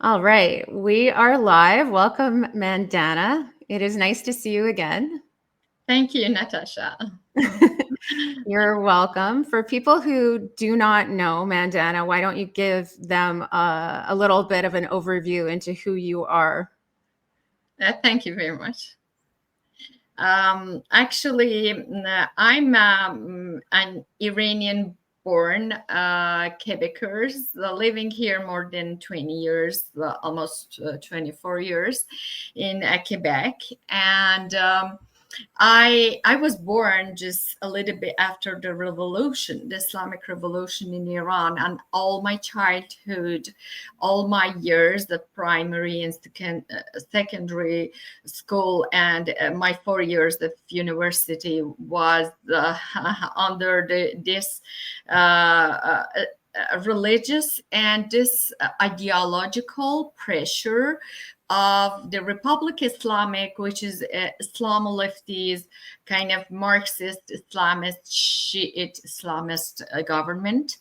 All right, we are live. Welcome, Mandana. It is nice to see you again. Thank you, Natasha. You're welcome. For people who do not know Mandana, why don't you give them a little bit of an overview into who you are? Thank you very much. Actually, I'm an Iranian born Quebecers living here more than 20 years, almost 24 years in Quebec. And I was born just a little bit after the revolution, the Islamic revolution in Iran, and all my childhood, all my years, the primary and secondary school, and my 4 years of university was under this religious and this ideological pressure of the Republic Islamic, which is Islam lefties, kind of Marxist, Islamist, Shiite Islamist government.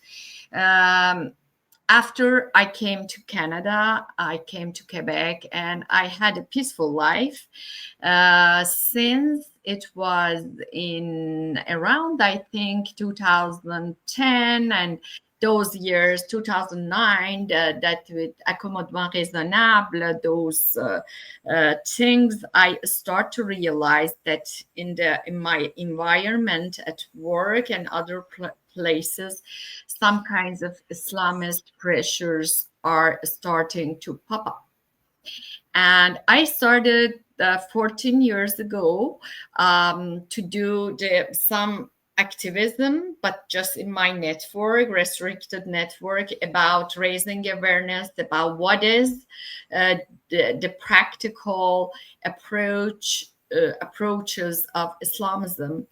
After I came to Canada, I came to Quebec, and I had a peaceful life since it was in around, I think, 2010 and those years, 2009, that with accommodement raisonnable, those things, I start to realize that in my environment at work and other places, some kinds of Islamist pressures are starting to pop up. And I started 14 years ago to do some activism, but just in my network, restricted network, about raising awareness about what is the practical approaches of Islamism,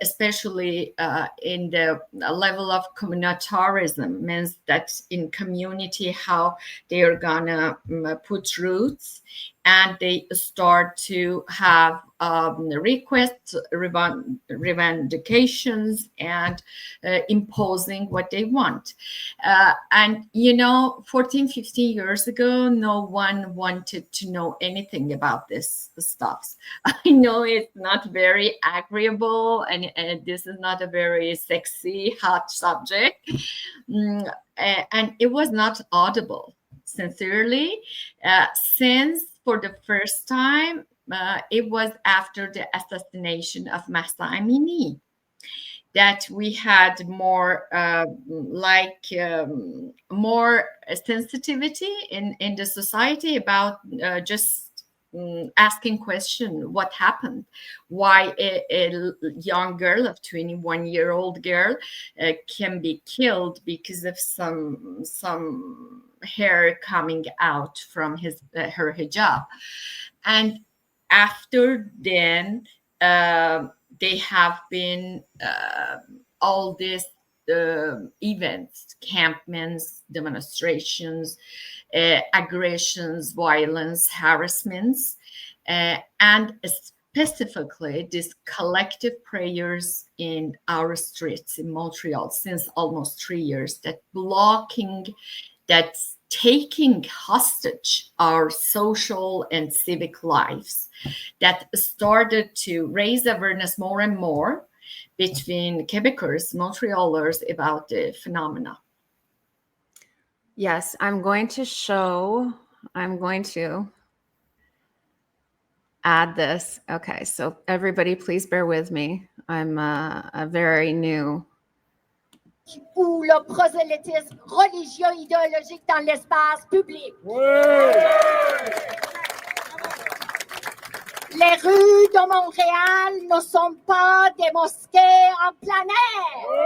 especially in the level of communitarism, means that in community, how they are gonna put roots, and they start to have requests, revendications, and imposing what they want. And 14, 15 years ago, no one wanted to know anything about this stuff. I know it's not very agreeable, and this is not a very sexy, hot subject. And it was not audible, sincerely, since for the first time, it was after the assassination of Mahsa Amini that we had more more sensitivity in the society about just asking question what happened, why a young girl of 21-year-old girl can be killed because of some hair coming out from her hijab. And after then they have been all these events, campaigns, demonstrations, aggressions, violence, harassments, and specifically these collective prayers in our streets in Montreal since almost 3 years, that's taking hostage our social and civic lives, that started to raise awareness more and more between Quebecers, Montrealers about the phenomena. Yes, I'm going to add this. Okay, so everybody please bear with me. I'm a very new. Ou le prosélytisme religieux idéologique dans l'espace public. Oui. Les rues de Montréal ne sont pas des mosquées en plein air. Oui.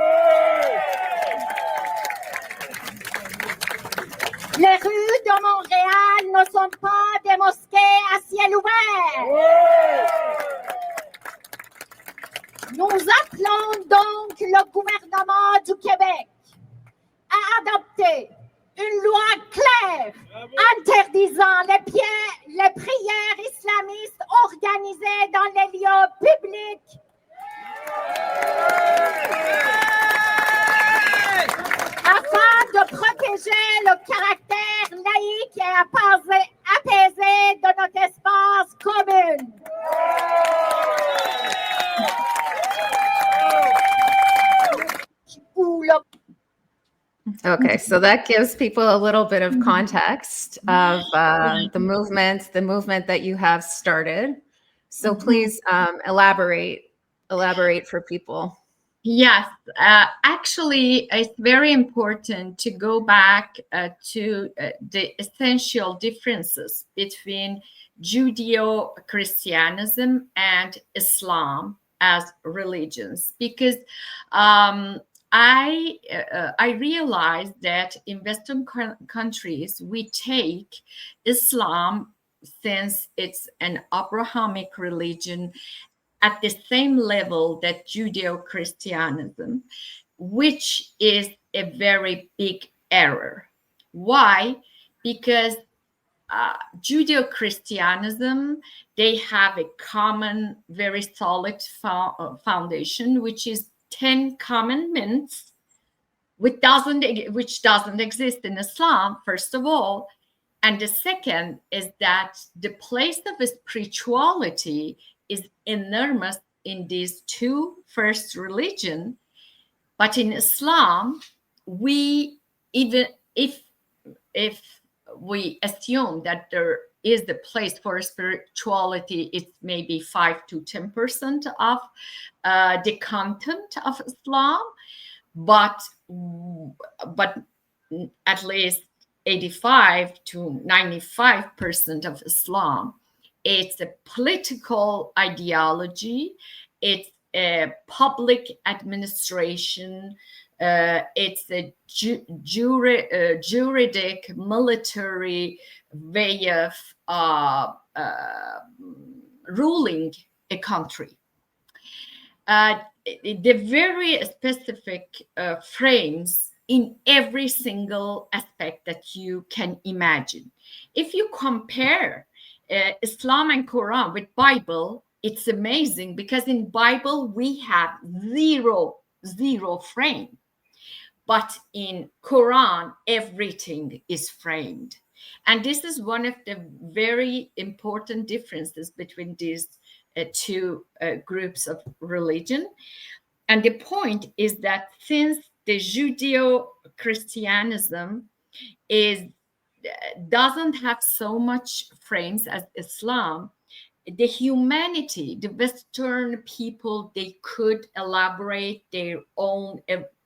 Les rues de Montréal ne sont pas des mosquées à ciel ouvert. Oui. Nous appelons donc le gouvernement du Québec à adopter une loi claire interdisant les prières islamistes organisées dans les lieux publics. Afin de protéger le caractère laïque et apaisée de notre espace commun. Okay, so that gives people a little bit of context of the movement that you have started. So please elaborate for people. Yes, actually, it's very important to go back to the essential differences between Judeo-Christianism and Islam as religions, because I realized that in Western countries we take Islam, since it's an Abrahamic religion, at the same level that Judeo-Christianism, which is a very big error. Why? Because Judeo-Christianism, they have a common, very solid foundation, which is 10 commandments, which doesn't exist in Islam, first of all. And the second is that the place of spirituality is enormous in these two first religion. But in Islam, we, even if we assume that there is the place for spirituality, it's maybe 5 to 10% of the content of Islam, but at least 85 to 95% of Islam, it's a political ideology, it's a public administration, it's a juridic military way of ruling a country. The very specific frames in every single aspect that you can imagine. If you compare Islam and Quran with Bible, it's amazing, because in Bible we have zero frame, but in Quran everything is framed. And this is one of the very important differences between these two groups of religion. And the point is that since the Judeo-Christianism doesn't have so much frames as Islam, the humanity, the Western people, they could elaborate their own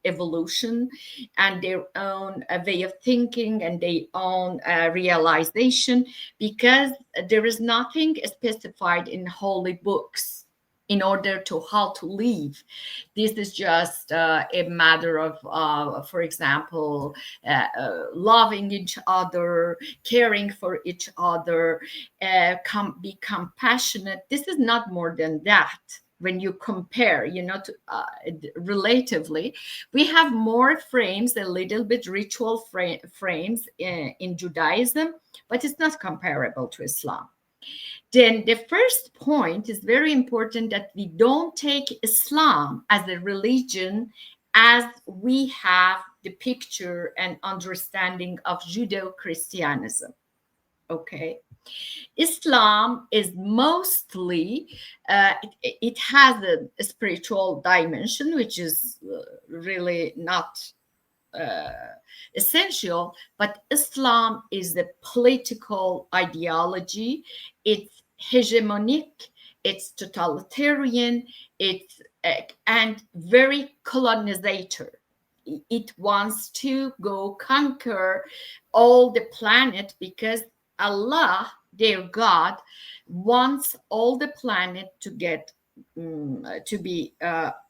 evolution and their own way of thinking and their own realization, because there is nothing specified in holy books in order to how to live. This is just a matter of, for example, loving each other, caring for each other, be compassionate. This is not more than that. When you compare, to, relatively, we have more frames, a little bit ritual frames in Judaism, but it's not comparable to Islam. Then the first point is very important, that we don't take Islam as a religion as we have the picture and understanding of Judeo-Christianism. Okay. Islam is mostly, it has a spiritual dimension, which is really not essential, but Islam is a political ideology. It's hegemonic, it's totalitarian, it's and very colonizer. It wants to go conquer all the planet, because Allah, their God, wants all the planet to get to be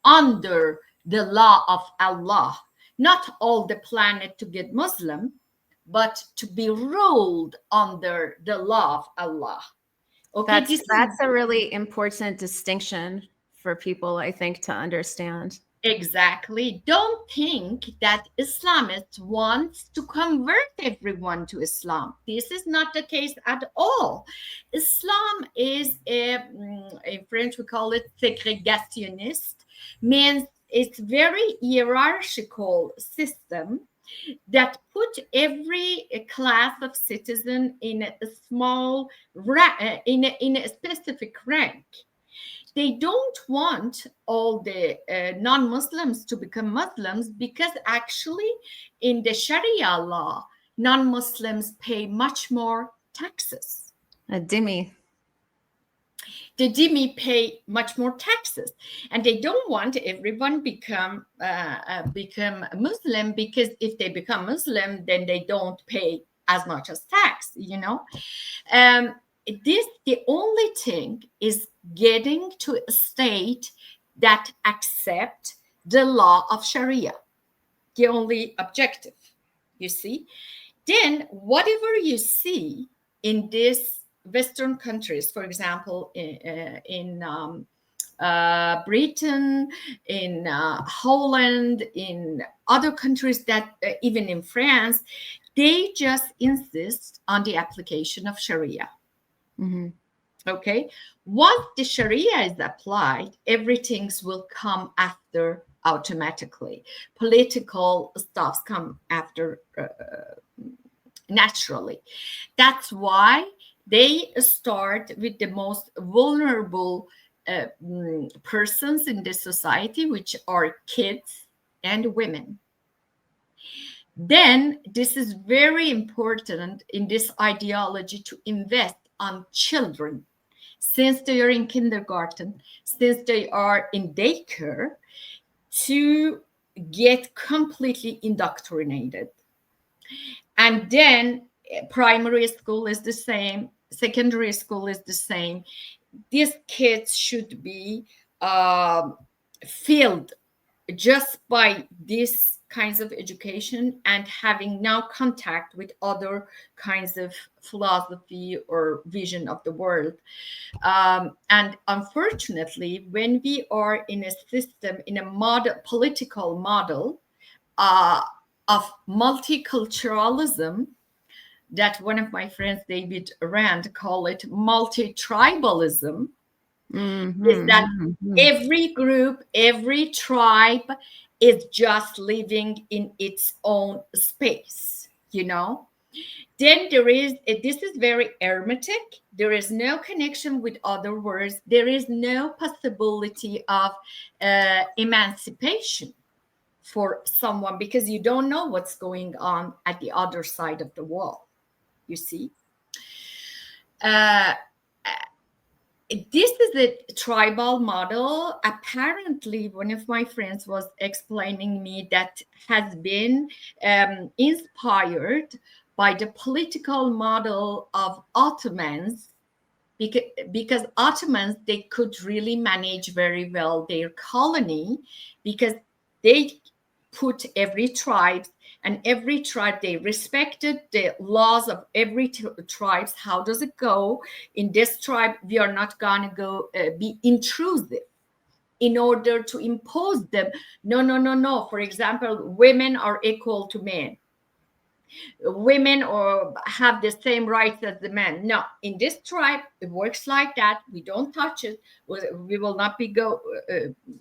under the law of Allah. Not all the planet to get Muslim, but to be ruled under the law of Allah. Okay, that's a really important distinction for people, I think, to understand. Exactly. Don't think that Islamists want to convert everyone to Islam. This is not the case at all. Islam is in French we call it segregationist, means it's very hierarchical system, that put every class of citizen in a small in a specific rank. They don't want all the non-Muslims to become Muslims, because actually in the Sharia law, non-Muslims pay much more taxes. A dhimmi. The dhimmi pay much more taxes, and they don't want everyone become Muslim, because if they become Muslim, then they don't pay as much as tax. The only thing is getting to a state that accept the law of Sharia. The only objective, you see. Then whatever you see in these Western countries, for example, in Britain, in Holland, in other countries, that even in France, they just insist on the application of Sharia. Mm-hmm. Okay, once the Sharia is applied, everything will come after automatically. Political stuffs come after naturally. That's why they start with the most vulnerable persons in the society, which are kids and women. Then this is very important in this ideology, to invest on children since they are in kindergarten, since they are in daycare, to get completely indoctrinated. And then primary school is the same, secondary school is the same. These kids should be filled just by these kinds of education and having now contact with other kinds of philosophy or vision of the world. And unfortunately, when we are in a system, in a model, political model of multiculturalism, that one of my friends, David Rand, call it multi-tribalism, is that every group, every tribe is just living in its own space, Then this is very hermetic. There is no connection with other words. There is no possibility of emancipation for someone, because you don't know what's going on at the other side of the wall, you see. This is a tribal model. Apparently, one of my friends was explaining me that has been inspired by the political model of Ottomans, because Ottomans, they could really manage very well their colony, because they put every tribe, and every tribe, they respected the laws of every tribes. How does it go? In this tribe, we are not going to go be intrusive in order to impose them. No. For example, women are equal to men. Women or have the same rights as the men. No, in this tribe, it works like that. We don't touch it. We will not be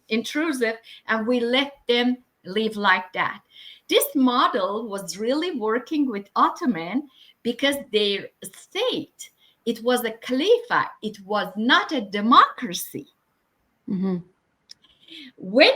intrusive, and we let them live like that. This model was really working with Ottoman, because their state, it was a caliphate. It was not a democracy. Mm-hmm. When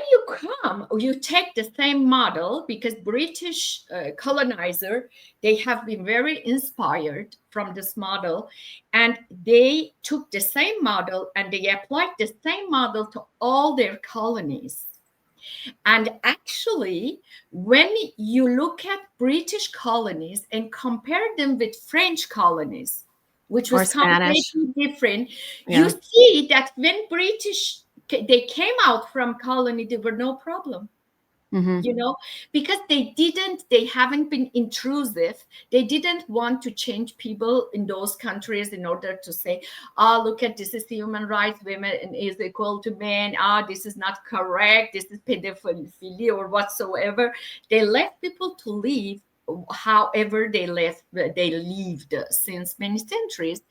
you take the same model, because British colonizer, they have been very inspired from this model, and they took the same model and they applied the same model to all their colonies. And actually, when you look at British colonies and compare them with French colonies, which was completely different, you see that when British, they came out from colony, there were no problem. Because they haven't been intrusive. They didn't want to change people in those countries in order to say, look at this is human rights, women is equal to men, this is not correct, this is pedophilia or whatsoever. They left people to live however they lived since many centuries.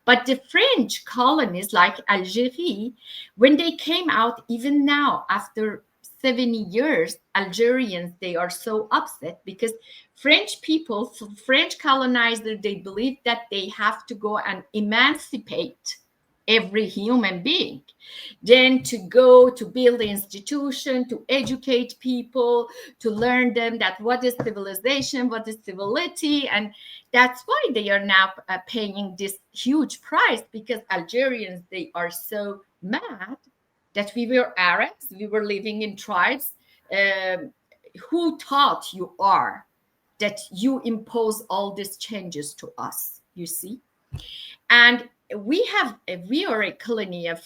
But the French colonies like Algeria, when they came out, even now after 70 years, Algerians, they are so upset because French people, French colonizers, they believe that they have to go and emancipate every human being, then to go to build the institution, to educate people, to learn them that what is civilization, what is civility. And that's why they are now paying this huge price, because Algerians, they are so mad that we were Arabs, we were living in tribes. Who taught you are that you impose all these changes to us, you see? And we are a colony of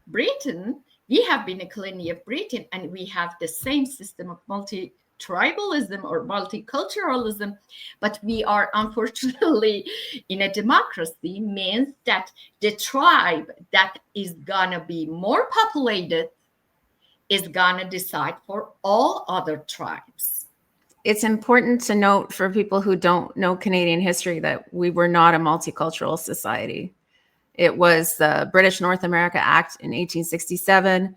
Britain. We have been a colony of Britain, and we have the same system of multi-tribalism or multiculturalism, but we are unfortunately in a democracy, means that the tribe that is gonna be more populated is gonna decide for all other tribes. It's important to note for people who don't know Canadian history that we were not a multicultural society. It was the British North America Act in 1867,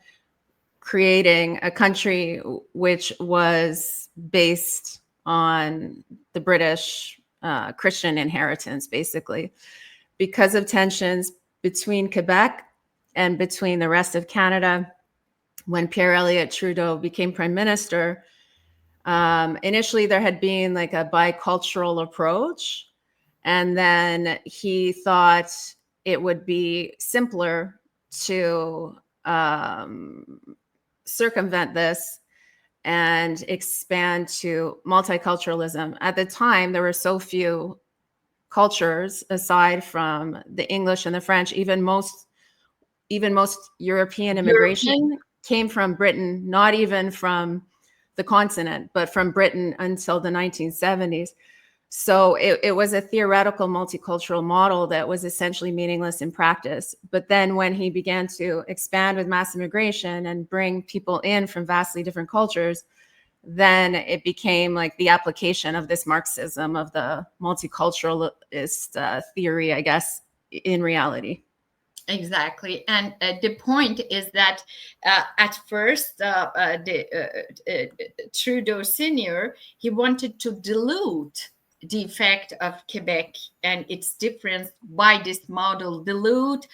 creating a country which was based on the British Christian inheritance, basically. Because of tensions between Quebec and between the rest of Canada, when Pierre Elliott Trudeau became Prime Minister, initially there had been like a bicultural approach, and then he thought it would be simpler to circumvent this and expand to multiculturalism. At the time, there were so few cultures aside from the English and the French. Even most European immigration came from Britain, not even from the continent, but from Britain until the 1970s. So it was a theoretical multicultural model that was essentially meaningless in practice. But then when he began to expand with mass immigration and bring people in from vastly different cultures, then it became like the application of this Marxism, of the multiculturalist theory, I guess, in reality. Exactly. And the point is that at first, Trudeau Sr., he wanted to dilute the effect of Quebec and its difference by this model, dilute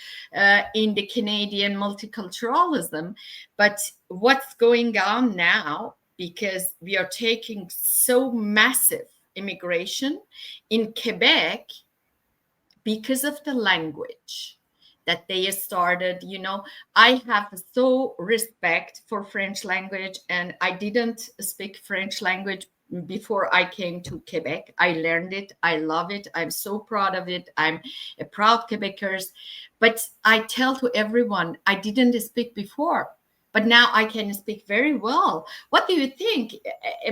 in the Canadian multiculturalism. But what's going on now, because we are taking so massive immigration in Quebec because of the language that they started, I have so respect for French language, and I didn't speak French language before I came to Quebec. I learned it. I love it. I'm so proud of it. I'm a proud Quebecers. But I tell to everyone, I didn't speak before, but now I can speak very well. What do you think?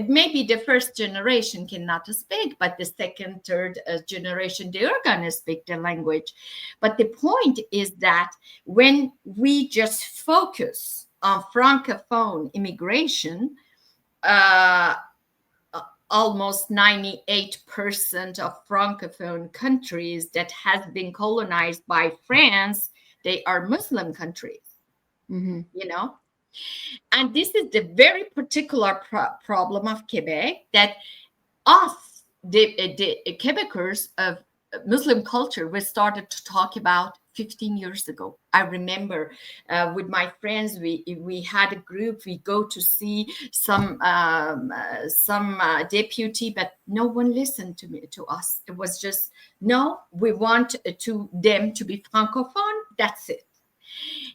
Maybe the first generation cannot speak, but the second, third generation, they are going to speak the language. But the point is that when we just focus on Francophone immigration, almost 98% of Francophone countries that has been colonized by France, they are Muslim countries, And this is the very particular problem of Quebec, that us, the Quebecers of Muslim culture, we started to talk about 15 years ago. I remember with my friends, we had a group. We go to see some deputy, but no one listened to us. It was just, no, we want them to be francophone. That's it.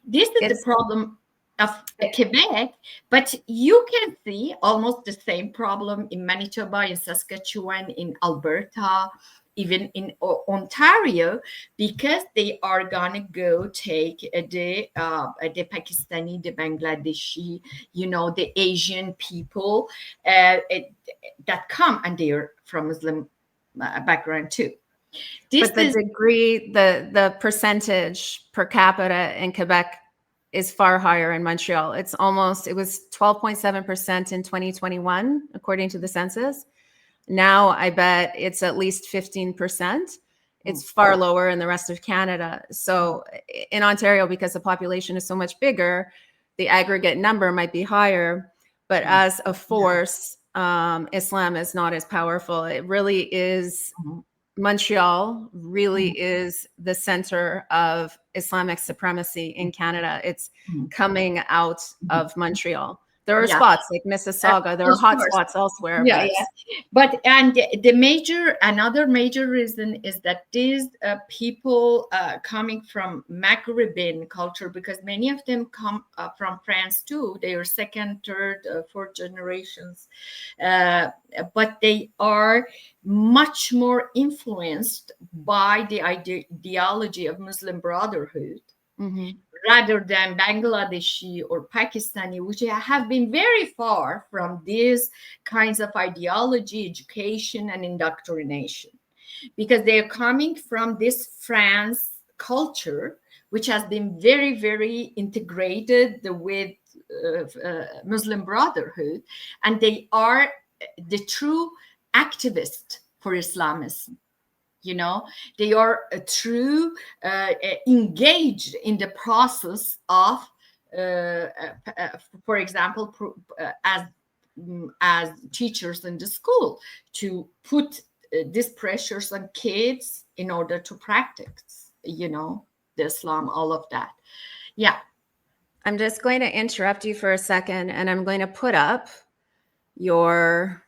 This is the problem of Quebec, but you can see almost the same problem in Manitoba, in Saskatchewan, in Alberta, even in Ontario, because they are gonna go take the Pakistani, the Bangladeshi, the Asian people that come, and they're from Muslim background too. But the degree, the percentage per capita in Quebec is far higher in Montreal. It was 12.7% in 2021, according to the census. Now I bet it's at least 15%. It's far lower in the rest of Canada. So in Ontario, because the population is so much bigger, the aggregate number might be higher. but as a force, Islam is not as powerful. It really is. Montreal really is the center of Islamic supremacy in Canada. It's coming out of Montreal. There are spots like Mississauga. There are hot spots elsewhere. But another major reason is that these people coming from Maghrebian culture, because many of them come from France too. They are second, third, fourth generations, but they are much more influenced by the ideology of Muslim Brotherhood. Rather than Bangladeshi or Pakistani, which have been very far from these kinds of ideology, education, and indoctrination, because they are coming from this France culture, which has been very, very integrated with Muslim Brotherhood, and they are the true activists for Islamism. You know, they are true engaged in the process of, for example, as teachers in the school, to put these pressures on kids in order to practice, you know, the Islam, all of that. Yeah. I'm just going to interrupt you for a second, and I'm going to put up your...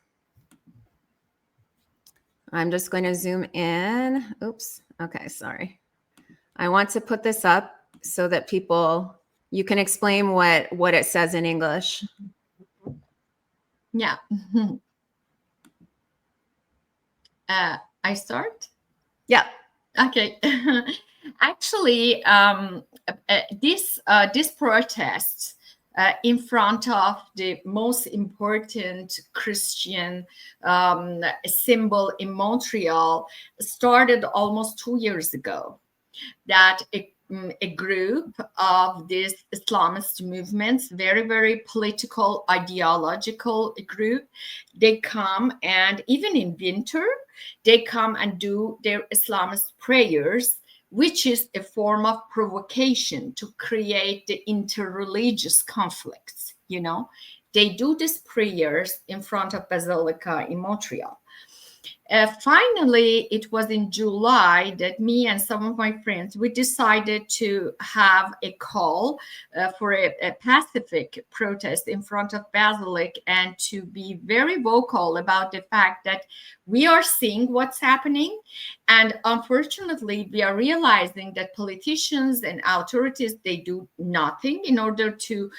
I'm just going to zoom in. Oops. Okay, sorry. I want to put this up so that you can explain what it says in English. Yeah. I start? Yeah. Okay. Actually, this protest in front of the most important Christian symbol in Montreal started almost 2 years ago. That a group of these Islamist movements, very, very political, ideological group, they come, and even in winter, they come and do their Islamist prayers, which is a form of provocation to create the interreligious conflicts. You know, they do these prayers in front of Basilica in Montreal. Finally, it was in July that me and some of my friends, we decided to have a call for a pacific protest in front of Basilica, and to be very vocal about the fact that we are seeing what's happening. And unfortunately, we are realizing that politicians and authorities, they do nothing in order to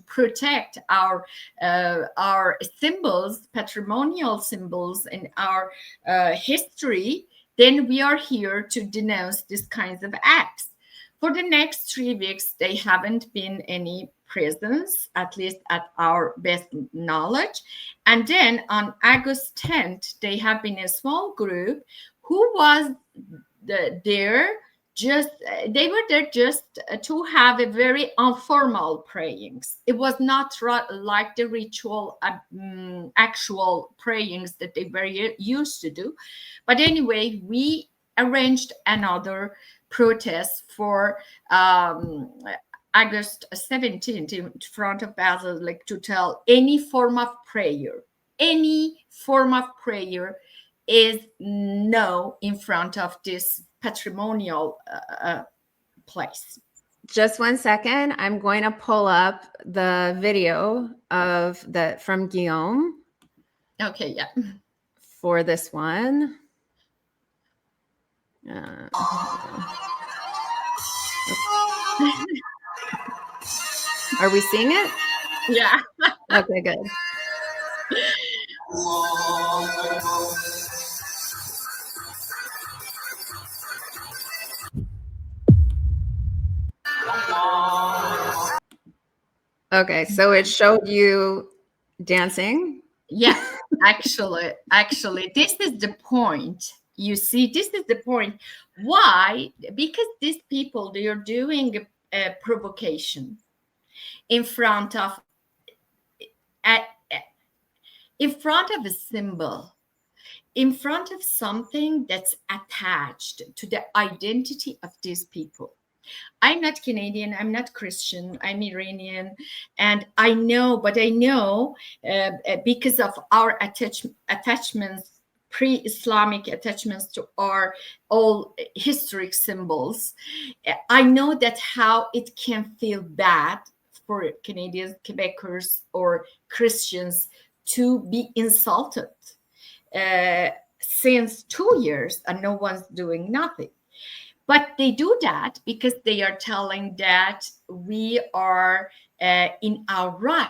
protect our symbols, patrimonial symbols, and our history. Then we are here to denounce these kinds of acts. For the next 3 weeks, there haven't been any presence, at least at our best knowledge. And then on August 10th, they have been a small group who was there. They were there just to have a very informal prayings. It was not like the ritual, actual prayings that they were used to do. But anyway, we arranged another protest for August 17th in front of Basilica to tell any form of prayer is no in front of this patrimonial place. Just 1 second. I'm going to pull up the video from Guillaume. Okay, yeah. For this one. Are we seeing it? Yeah. Okay, good. Okay, so it showed you dancing. Yeah, actually, this is the point. You see, this is the point. Why? Because these people, they are doing a provocation in front of a symbol, in front of something that's attached to the identity of these people. I'm not Canadian. I'm not Christian. I'm Iranian. And I know because of our attachments, pre-Islamic attachments to our all historic symbols, I know that how it can feel bad for Canadians, Quebecers, or Christians to be insulted since 2 years and no one's doing nothing. But they do that because they are telling that we are in our right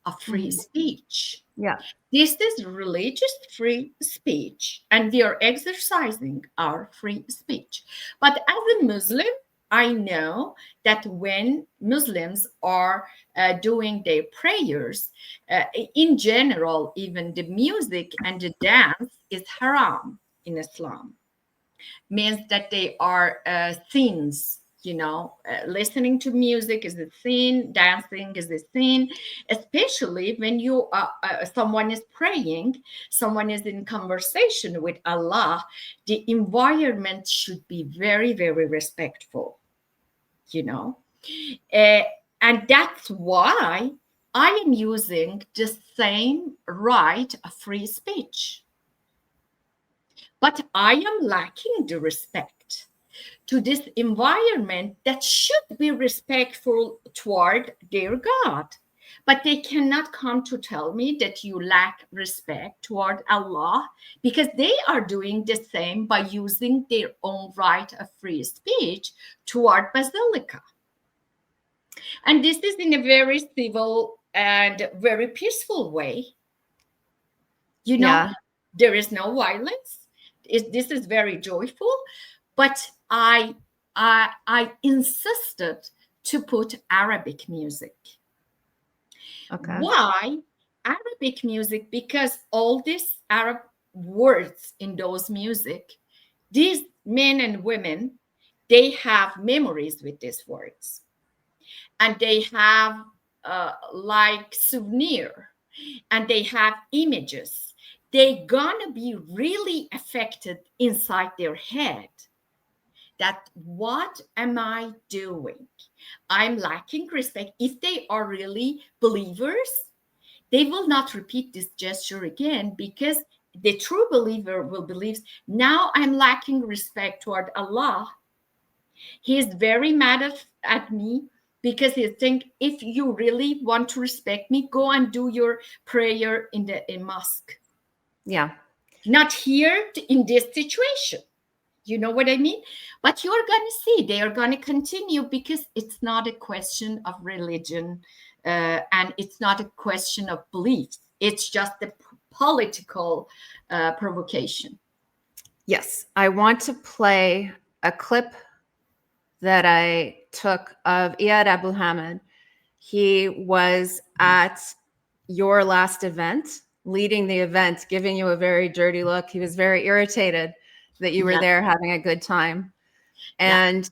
of free speech. Yeah. This is religious free speech, and we are exercising our free speech. But as a Muslim, I know that when Muslims are doing their prayers, in general, even the music and the dance is haram in Islam. Means that they are sins. Listening to music is a sin, dancing is a sin, especially when someone is praying, someone is in conversation with Allah. The environment should be very, very respectful, and that's why I am using the same right of free speech. But I am lacking the respect to this environment that should be respectful toward their God. But they cannot come to tell me that you lack respect toward Allah, because they are doing the same by using their own right of free speech toward Basilica. And this is in a very civil and very peaceful way. There is no violence. This is very joyful, but I insisted to put Arabic music. Okay. Why Arabic music? Because all these Arab words in those music, these men and women, they have memories with these words, and they have like souvenir, and they have images. They're gonna be really affected inside their head. That what am I doing? I'm lacking respect. If they are really believers, they will not repeat this gesture again, because the true believer will believe, now I'm lacking respect toward Allah. He is very mad at me, because he thinks, if you really want to respect me, go and do your prayer in mosque. Yeah. Not here in this situation. You know what I mean? But you're going to see they are going to continue, because it's not a question of religion, and it's not a question of beliefs. It's just a political provocation. Yes. I want to play a clip that I took of Iyad Abu Hamid. He was at your last event, leading the event, giving you a very dirty look. He was very irritated that you were there having a good time. And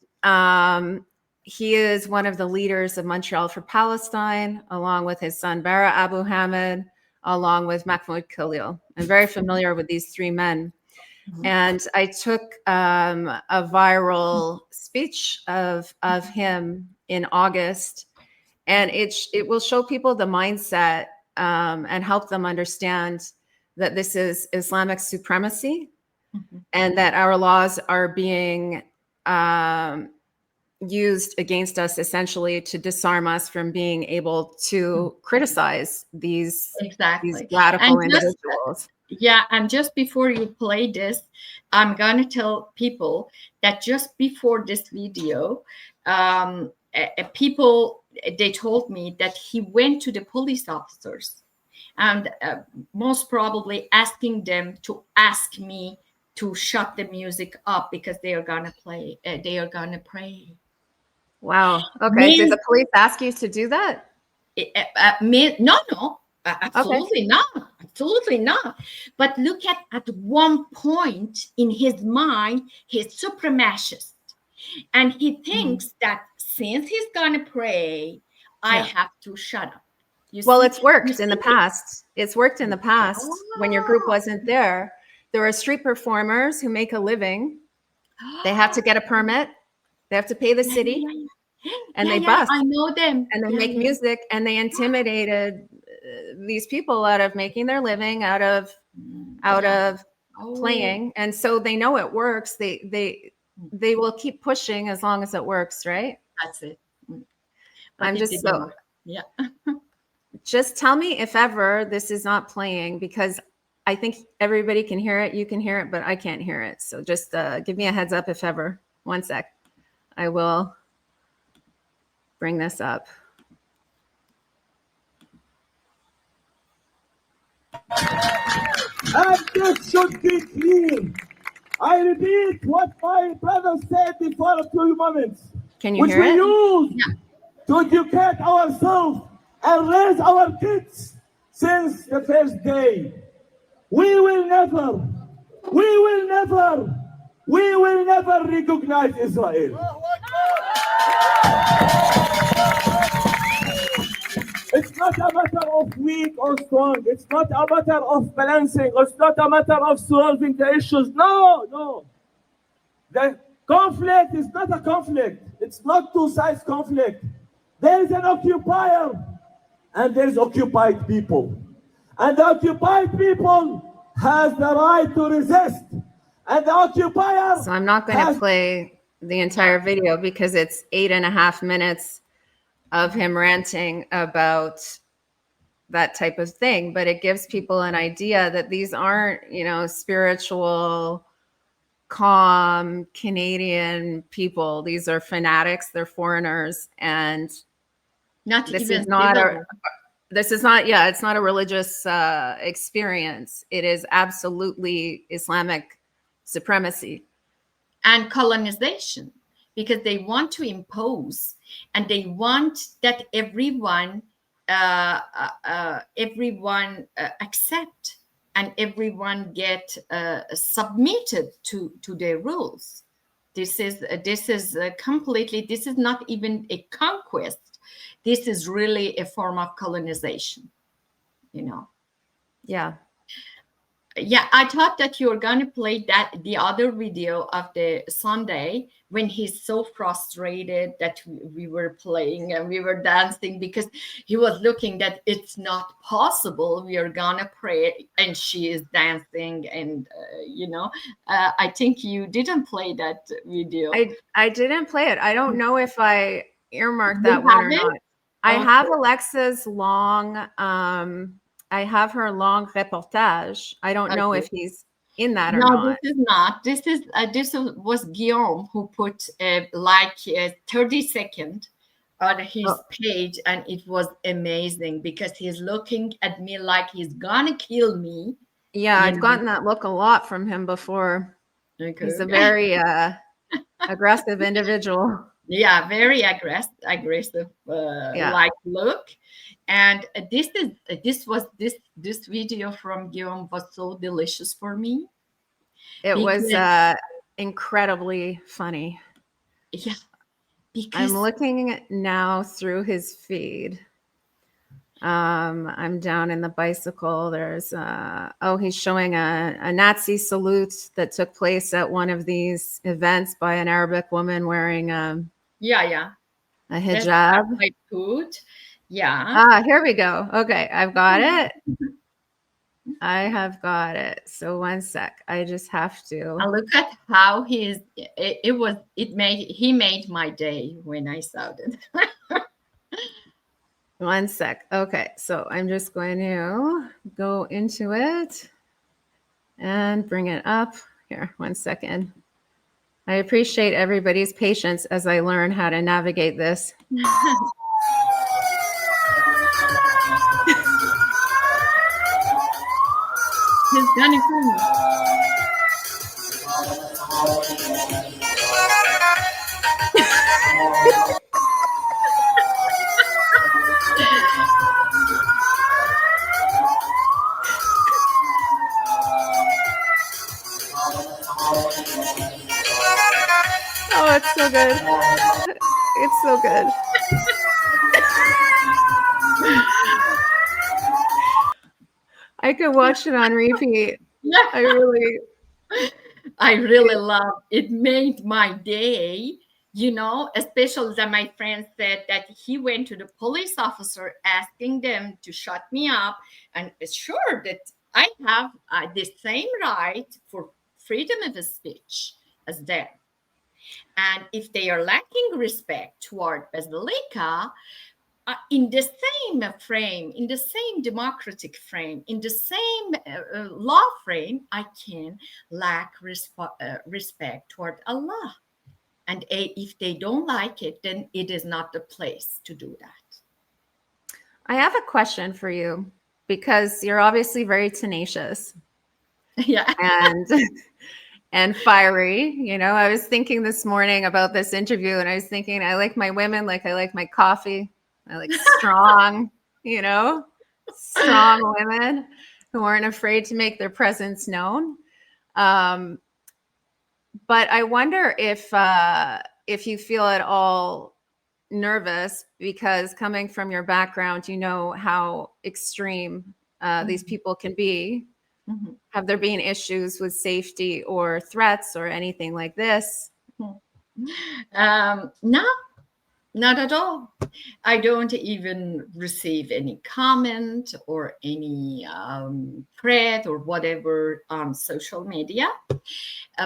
he is one of the leaders of Montreal for Palestine, along with his son, Bara Abu Hamid, along with Mahmoud Khalil. I'm very familiar with these three men. And I took a viral speech of him in August, and it will show people the mindset and help them understand that this is Islamic supremacy, and that our laws are being used against us, essentially to disarm us from being able to criticize these radical individuals. And just before you play this, I'm going to tell people that just before this video, people, they told me that he went to the police officers and most probably asking them to ask me to shut the music up, because they are going to play, they are going to pray. Wow. Okay. Did the police ask you to do that? No. Absolutely not. Absolutely not. But look at one point in his mind, he's supremacist. And he thinks that since he's going to pray, I have to shut up. It's worked in the past. It's worked in the past when your group wasn't there. There are street performers who make a living. They have to get a permit. They have to pay the city, and they bust. I know them. And they make music, and they intimidated these people out of making their living, out of playing. And so they know it works. They will keep pushing as long as it works, right? That's it. I'm just so yeah. Just tell me if ever this is not playing, because I think everybody can hear it. You can hear it, but I can't hear it. So just give me a heads up if ever. One sec. I will bring this up. And this should be clear. I repeat what my brother said before a few moments. Can you hear it? Which we use to educate ourselves and raise our kids since the first day. We will never recognize Israel. It's not a matter of weak or strong. It's not a matter of balancing. It's not a matter of solving the issues. No. The conflict is not a conflict. It's not two-sides conflict. There is an occupier and there is occupied people. And the occupied people has the right to resist. And the occupier... So I'm not going to play the entire video because it's 8.5 minutes of him ranting about that type of thing, but it gives people an idea that these aren't, spiritual, calm Canadian people. These are fanatics. They're foreigners, and it's not a religious experience. It is absolutely Islamic supremacy and colonization, because they want to impose, and they want that everyone accept and everyone get submitted to their rules. This is completely. This is not even a conquest. This is really a form of colonization. Yeah. Yeah, I thought that you were going to play the other video of the Sunday when he's so frustrated that we were playing and we were dancing because he was looking that it's not possible. We are going to pray and she is dancing. And, I think you didn't play that video. I didn't play it. I don't know if I earmarked that one or not. I have Alexa's long... I have her long reportage. I don't know if he's in that or not. No, this is not. This was Guillaume who put 30 seconds on his page, and it was amazing because he's looking at me like he's gonna kill me. Yeah, I've gotten that look a lot from him before. Okay. He's a very aggressive individual. Yeah, very aggressive look. And this video from Guillaume was so delicious for me. It was incredibly funny. Yeah, because I'm looking now through his feed. I'm down in the bicycle. There's he's showing a Nazi salute that took place at one of these events by an Arabic woman wearing a hijab. I put. Yeah. Here we go. Okay, I've got it. I have got it. So one sec. I just have to look at how he made my day when I saw it. One sec. Okay, so I'm just going to go into it and bring it up. Here, 1 second. I appreciate everybody's patience as I learn how to navigate this. He's done it for me. Oh, it's so good. It's so good. I could watch it on repeat. I really love it. Made my day especially that my friend said that he went to the police officer asking them to shut me up, and sure that I have the same right for freedom of speech as them. And if they are lacking respect toward Basilica, in the same frame, in the same democratic frame, in the same law frame, I can lack respect toward Allah. And if they don't like it, then it is not the place to do that. I have a question for you, because you're obviously very tenacious. Yeah. And fiery. I was thinking this morning about this interview, and I was thinking, I like my women like I like my coffee. I like strong, strong women who aren't afraid to make their presence known. But I wonder if you feel at all nervous, because coming from your background, you know how extreme these people can be. Mm-hmm. Have there been issues with safety or threats or anything like this? No, not at all. I don't even receive any comment or any threat or whatever on social media.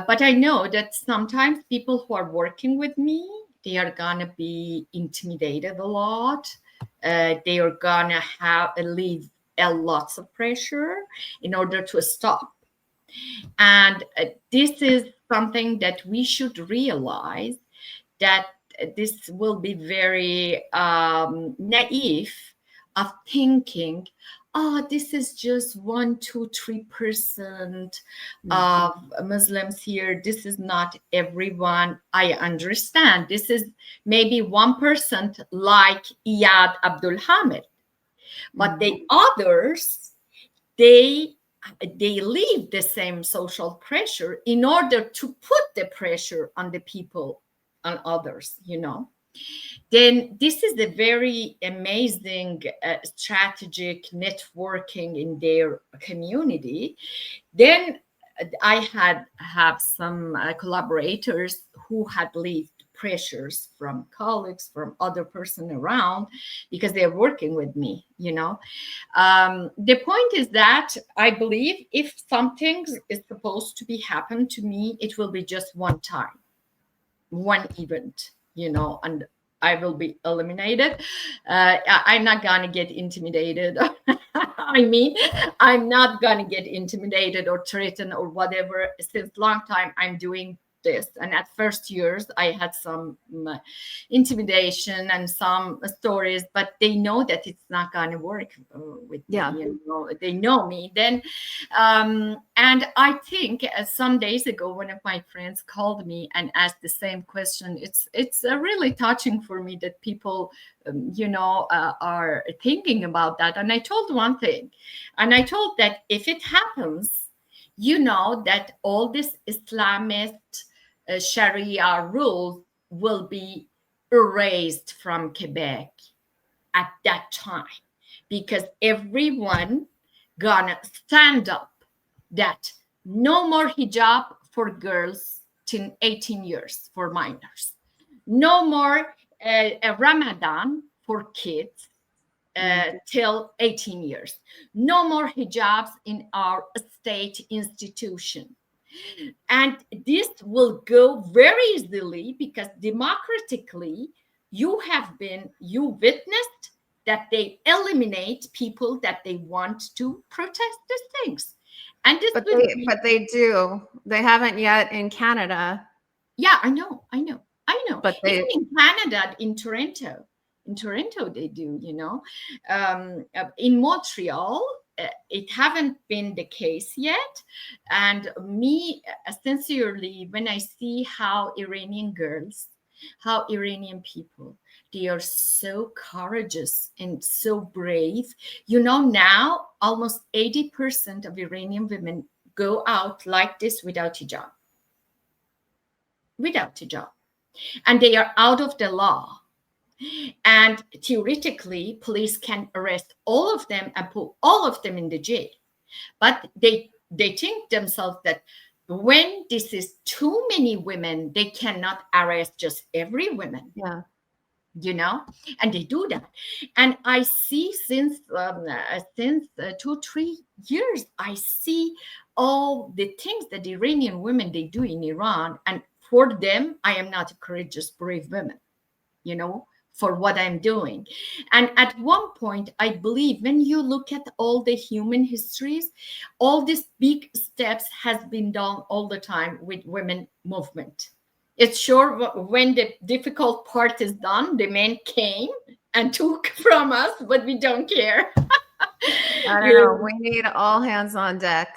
But I know that sometimes people who are working with me, they are going to be intimidated a lot. They are going to have leave lots of pressure in order to stop. And this is something that we should realize, that this will be very naive of thinking, this is just 1%, 2%, 3% of Muslims here. This is not everyone. I understand. This is maybe 1% like Iyad Abdul Hamid. But the others, they leave the same social pressure in order to put the pressure on the people, on others, Then this is a very amazing strategic networking in their community. Then I have some collaborators who had lived pressures from colleagues, from other person around, because they're working with me, The point is that I believe if something is supposed to be happen to me, it will be just one time, one event, and I will be eliminated. I'm not going to get intimidated. I'm not going to get intimidated or threatened or whatever. Since long time, I'm doing this. And at first years, I had some intimidation and some stories, but they know that it's not going to work with me. They know me. Then, and I think some days ago, one of my friends called me and asked the same question. It's really touching for me that people, are thinking about that. And I told one thing, and I told that if it happens, that all this Islamist Sharia rules will be erased from Quebec at that time, because everyone gonna stand up that no more hijab for girls till 18 years for minors, no more Ramadan for kids till 18 years, no more hijabs in our state institution. And this will go very easily, because democratically you witnessed that they eliminate people that they want to protest these things. And this but they do. They haven't yet in Canada. Yeah, I know. But even in Canada, in Toronto they do, in Montreal, it haven't been the case yet. And me, sincerely, when I see how Iranian girls, how Iranian people, they are so courageous and so brave. Now almost 80% of Iranian women go out like this without hijab. And they are out of the law. And theoretically, police can arrest all of them and put all of them in the jail. But they think themselves that when this is too many women, they cannot arrest just every woman. Yeah. And they do that. And I see since 2-3 years, I see all the things that the Iranian women, they do in Iran. And for them, I am not a courageous, brave woman, for what I'm doing. And at one point, I believe when you look at all the human histories, all these big steps has been done all the time with women movement. It's sure when the difficult part is done, the men came and took from us, but we don't care. I don't know. We need all hands on deck.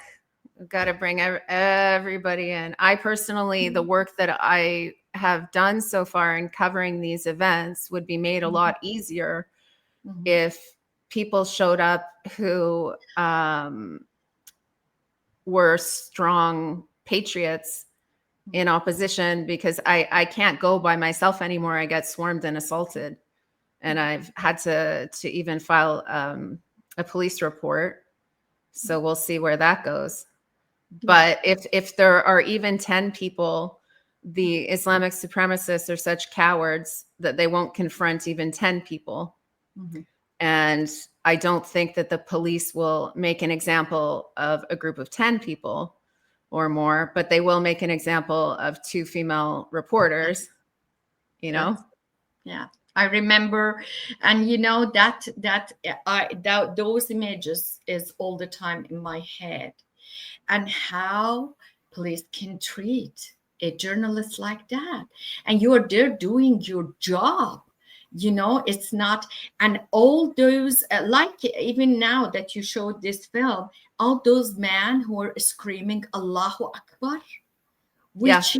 We've got to bring everybody in. I personally, the work that I have done so far in covering these events would be made a lot easier if people showed up who were strong patriots in opposition, because I can't go by myself anymore. I get swarmed and assaulted, and I've had to even file a police report. So we'll see where that goes. But if there are even 10 people, the Islamic supremacists are such cowards that they won't confront even 10 people. And I don't think that the police will make an example of a group of 10 people or more, but they will make an example of 2 female reporters, Yeah, I remember, and those images is all the time in my head, and how police can treat a journalist like that, and you are there doing your job. It's not, and all those, like even now that you showed this film, all those men who are screaming Allahu Akbar, which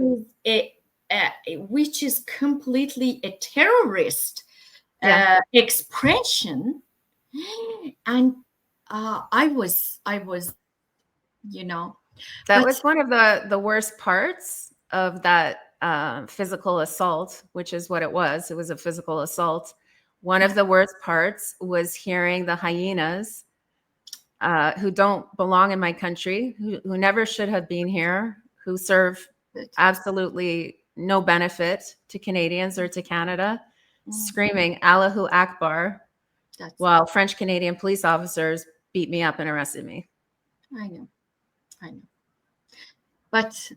is completely a terrorist expression. And I was, that was one of the worst parts of that physical assault, which is what it was. It was a physical assault. One of the worst parts was hearing the hyenas who don't belong in my country, who never should have been here, who serve absolutely no benefit to Canadians or to Canada, screaming Allahu Akbar, while French Canadian police officers beat me up and arrested me. I know. But,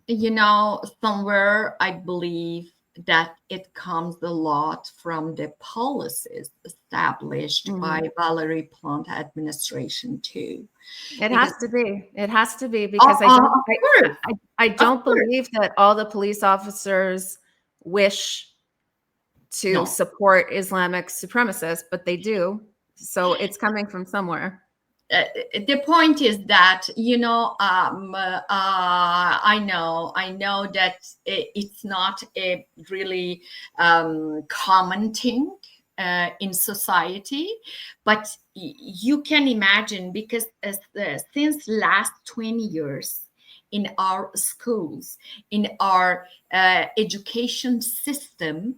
somewhere I believe that it comes a lot from the policies established by Valérie Plante administration too. It has to be because I don't believe that all the police officers wish to support Islamic supremacists, but they do. So it's coming from somewhere. The point is that, I know that it's not a really common thing in society, but you can imagine, because since last 20 years in our schools, in our education system,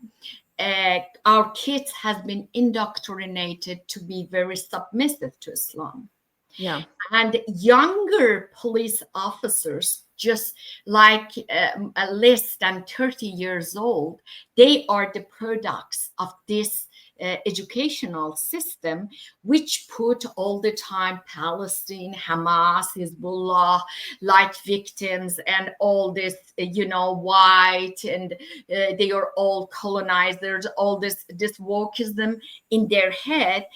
our kids have been indoctrinated to be very submissive to Islam. Yeah. And younger police officers, just like less than 30 years old, they are the products of this educational system, which put all the time Palestine, Hamas, Hezbollah like victims, and all this, white, and they are all colonizers, all this wokeism in their head.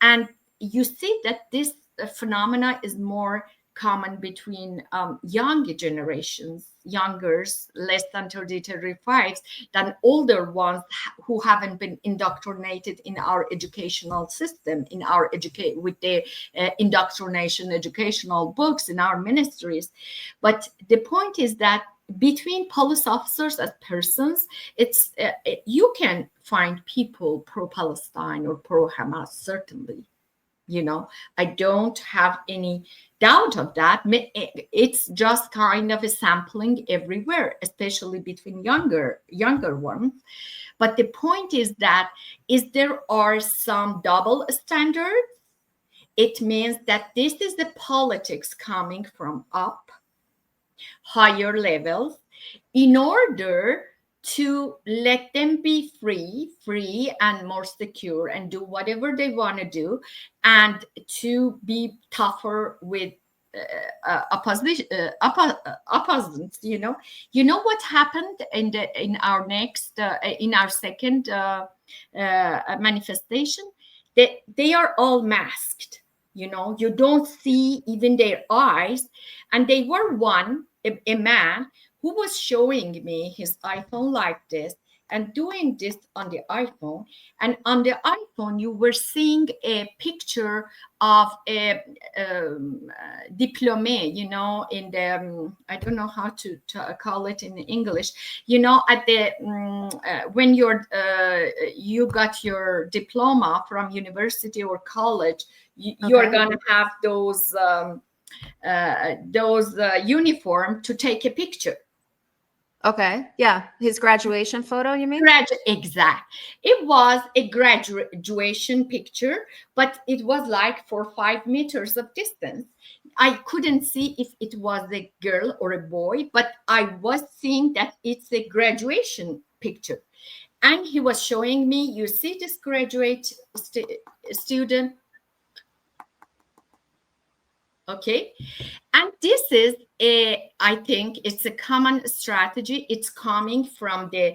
And you see that this phenomena is more common between younger generations, youngers, less than 35, than older ones who haven't been indoctrinated in our educational system, in our with the indoctrination educational books in our ministries. But the point is that between police officers as persons, it's you can find people pro-Palestine or pro-Hamas, certainly. I don't have any doubt of that. It's just kind of a sampling everywhere, especially between younger ones. But the point is that there are some double standards. It means that this is the politics coming from up, higher levels in order to let them be free and more secure and do whatever they want to do, and to be tougher with opposants. You know what happened in our next in our second manifestation? They are all masked. You don't see even their eyes, and they were a man who was showing me his iPhone like this and doing this on the iPhone. And on the iPhone, you were seeing a picture of a diplômé, in the, I don't know how to call it in English, at the, when you got your diploma from university or college, you're going to have those uniform to take a picture. Okay. Yeah. His graduation photo, you mean? Exact. It was a graduation picture, but it was like 4 or 5 meters of distance. I couldn't see if it was a girl or a boy, but I was seeing that it's a graduation picture. And he was showing me, you see this graduate student? Okay. And this is I think it's a common strategy. It's coming from the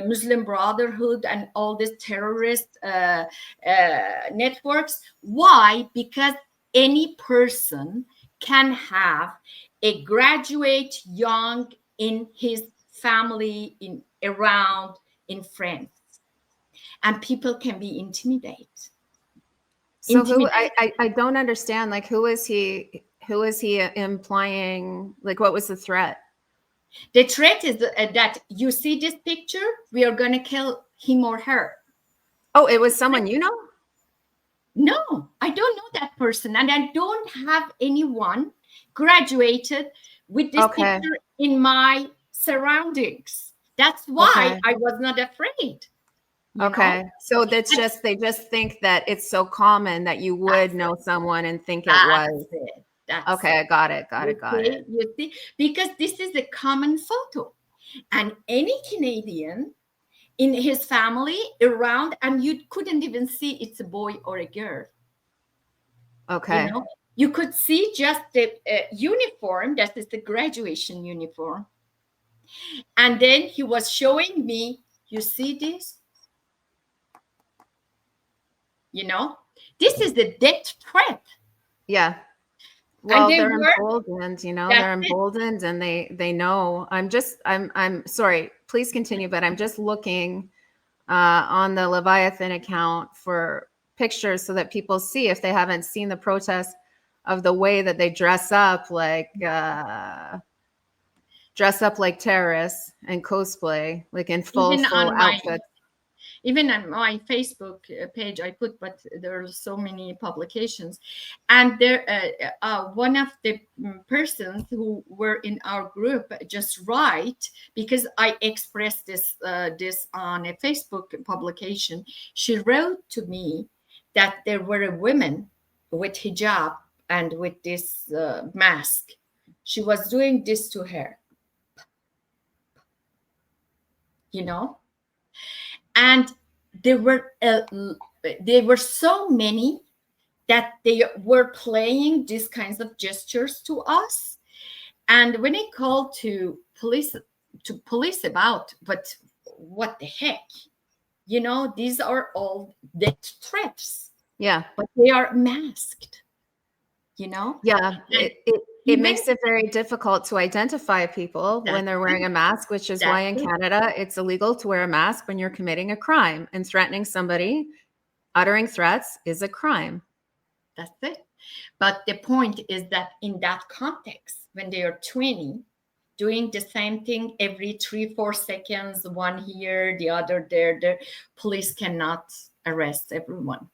Muslim Brotherhood and all these terrorist networks. Why? Because any person can have a graduate young in his family, around, in friends, and people can be intimidated. So I don't understand, like, who is he implying, like, what was the threat? The threat is that you see this picture, we are going to kill him or her. Oh, it was someone you know? No, I don't know that person. And I don't have anyone graduated with this picture in my surroundings. That's why I was not afraid. Okay. So that's just, they just think that it's so common that you would know someone and think it was. Okay. I got it. You see, because this is a common photo, and any Canadian in his family around, and you couldn't even see it's a boy or a girl. Okay. You could see just the uniform. That is the graduation uniform. And then he was showing me, you see this? This is the death threat. Yeah. Well, they're emboldened, they're emboldened, and they know. I'm sorry, please continue, but I'm just looking on the Leviathan account for pictures so that people see, if they haven't seen the protests, of the way that they dress up like terrorists and cosplay, like in full outfits. Even on my Facebook page, I put, but there are so many publications. And there, one of the persons who were in our group just write, because I expressed this on a Facebook publication. She wrote to me that there were a woman with hijab and with this mask. She was doing this to her, And there were so many that they were playing these kinds of gestures to us. And when I called to police about, but what the heck, these are all death threats. Yeah, but they are masked. Yeah, it makes it very difficult to identify people when they're wearing a mask, which is why in Canada it's illegal to wear a mask when you're committing a crime, and threatening somebody, uttering threats, is a crime. That's it. But the point is that in that context, when they are 20, doing the same thing every 3-4 seconds, one here, the other there, the police cannot arrest everyone.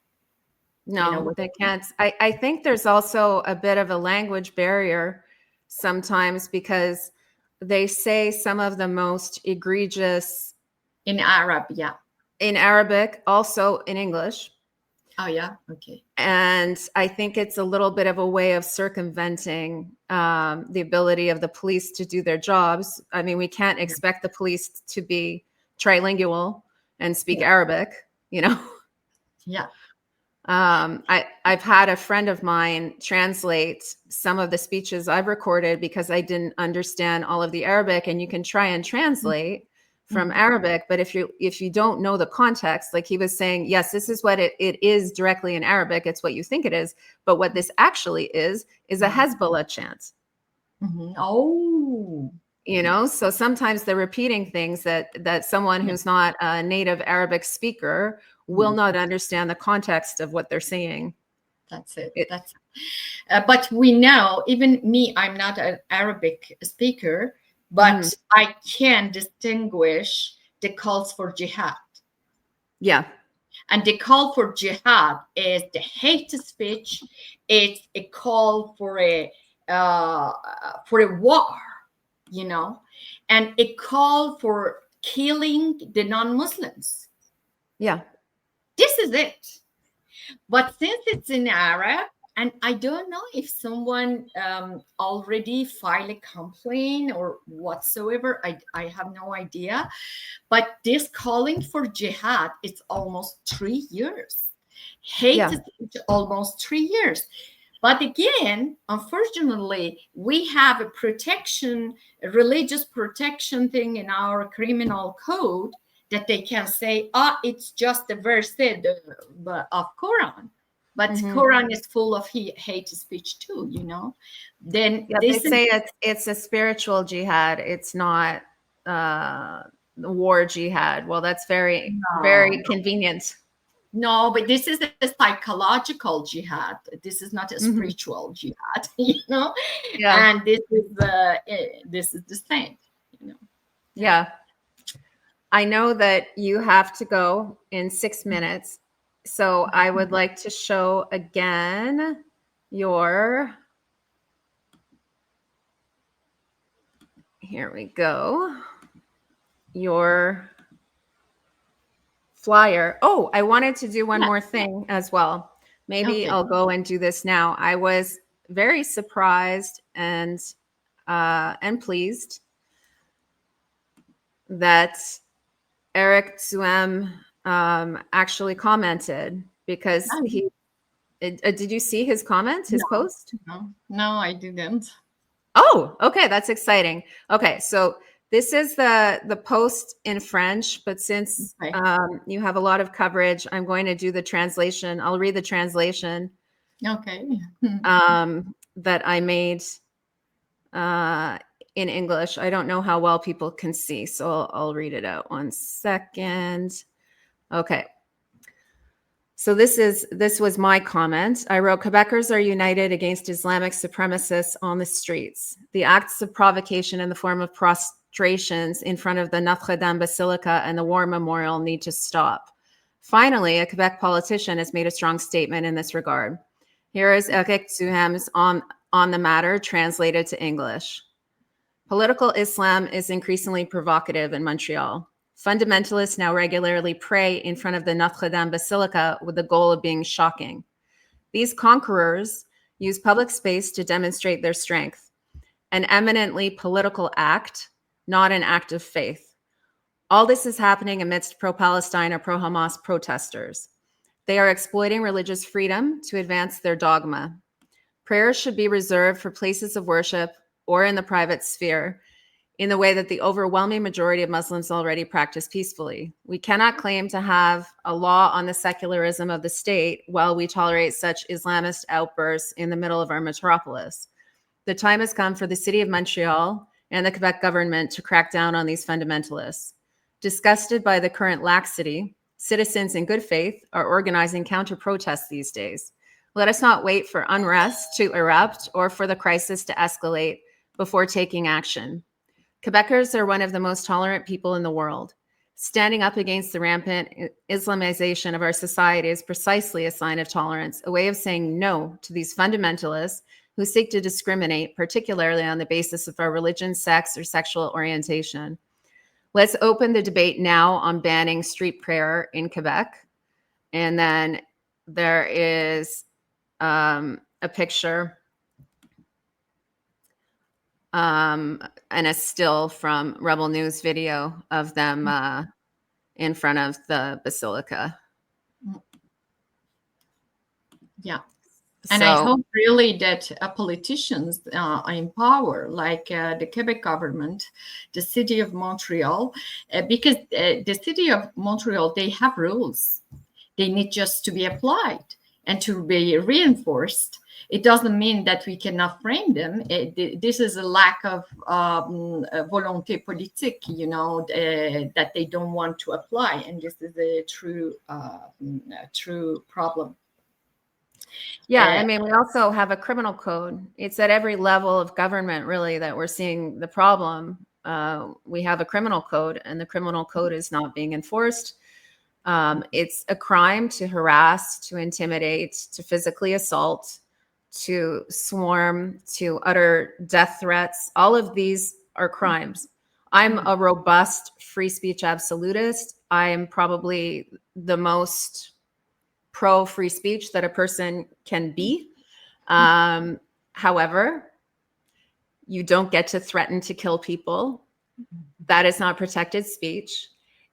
No, they can't. I think there's also a bit of a language barrier sometimes, because they say some of the most egregious in Arab, in Arabic, also in English. Oh, yeah. Okay. And I think it's a little bit of a way of circumventing the ability of the police to do their jobs. I mean, we can't expect the police to be trilingual and speak Arabic, you know? Yeah. I've had a friend of mine translate some of the speeches I've recorded because I didn't understand all of the Arabic, and you can try and translate from Arabic, but if you don't know the context, like he was saying, yes, this is what it is directly in Arabic, it's what you think it is, but what this actually is a Hezbollah chant. Oh, you know, so sometimes they're repeating things that someone who's not a native Arabic speaker will not understand the context of what they're saying. That's it. But we know, even me, I'm not an Arabic speaker, but I can distinguish the calls for jihad. Yeah. And the call for jihad is the hate speech. It's a call for a war, you know, and a call for killing the non-Muslims. Yeah. This is it. But since it's in Arab, and I don't know if someone already filed a complaint or whatsoever, I have no idea. But this calling for jihad, it's almost 3 years. Hate is almost 3 years. But again, unfortunately, we have a religious protection thing in our criminal code that they can say, it's just a verse of Quran. But Quran is full of hate speech too, you know. Then they say it's a spiritual jihad. It's not war jihad. Well, that's very convenient. No, but this is a psychological jihad. This is not a spiritual jihad, you know. Yeah. And this is the same, you know. Yeah. I know that you have to go in 6 minutes. So I would like to show again here we go, your flyer. Oh, I wanted to do one more thing as well. Maybe I'll go and do this now. I was very surprised and pleased that Eric Zuem actually commented, because he did you see his comment, his post? No, I didn't. Oh, okay, that's exciting. Okay, so this is the post in French, but since you have a lot of coverage, I'm going to do the translation. I'll read the translation. Okay. That I made in English. I don't know how well people can see, so I'll read it out. 1 second. Okay. So this was my comment. I wrote, Quebecers are united against Islamic supremacists on the streets. The acts of provocation in the form of prostrations in front of the Notre-Dame Basilica and the War Memorial need to stop. Finally, a Quebec politician has made a strong statement in this regard. Here is Eric Zuem's on the matter, translated to English. Political Islam is increasingly provocative in Montreal. Fundamentalists now regularly pray in front of the Notre-Dame Basilica with the goal of being shocking. These conquerors use public space to demonstrate their strength, an eminently political act, not an act of faith. All this is happening amidst pro-Palestine or pro-Hamas protesters. They are exploiting religious freedom to advance their dogma. Prayers should be reserved for places of worship or in the private sphere, in the way that the overwhelming majority of Muslims already practice peacefully. We cannot claim to have a law on the secularism of the state while we tolerate such Islamist outbursts in the middle of our metropolis. The time has come for the City of Montreal and the Quebec government to crack down on these fundamentalists. Disgusted by the current laxity, citizens in good faith are organizing counter-protests these days. Let us not wait for unrest to erupt or for the crisis to escalate before taking action. Quebecers are one of the most tolerant people in the world. Standing up against the rampant Islamization of our society is precisely a sign of tolerance, a way of saying no to these fundamentalists who seek to discriminate, particularly on the basis of our religion, sex, or sexual orientation. Let's open the debate now on banning street prayer in Quebec. And then there is a picture and a still from Rebel News video of them in front of the basilica. Yeah. And I hope really that politicians in power, like the Quebec government, the city of Montreal, because the city of Montreal, they have rules. They need just to be applied and to be reinforced. It doesn't mean that we cannot frame them. This is a lack of volonté politique, that they don't want to apply. And this is a true problem. Yeah, I mean, we also have a criminal code. It's at every level of government, really, that we're seeing the problem. We have a criminal code, and the criminal code is not being enforced. It's a crime to harass, to intimidate, to physically assault, to swarm, to utter death threats. All of these are crimes. I'm a robust free speech absolutist. I am probably the most pro free speech that a person can be. However, you don't get to threaten to kill people. That is not protected speech.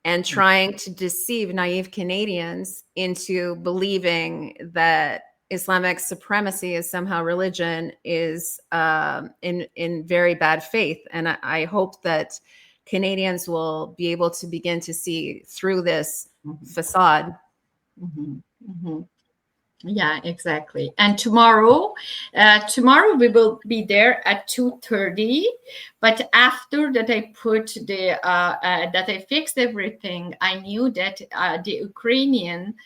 And trying to deceive naive Canadians into believing that Islamic supremacy is somehow religion is in very bad faith. And I hope that Canadians will be able to begin to see through this facade. Yeah, exactly. And tomorrow we will be there at 2:30. But after that, I put that I fixed everything. I knew that the Ukrainian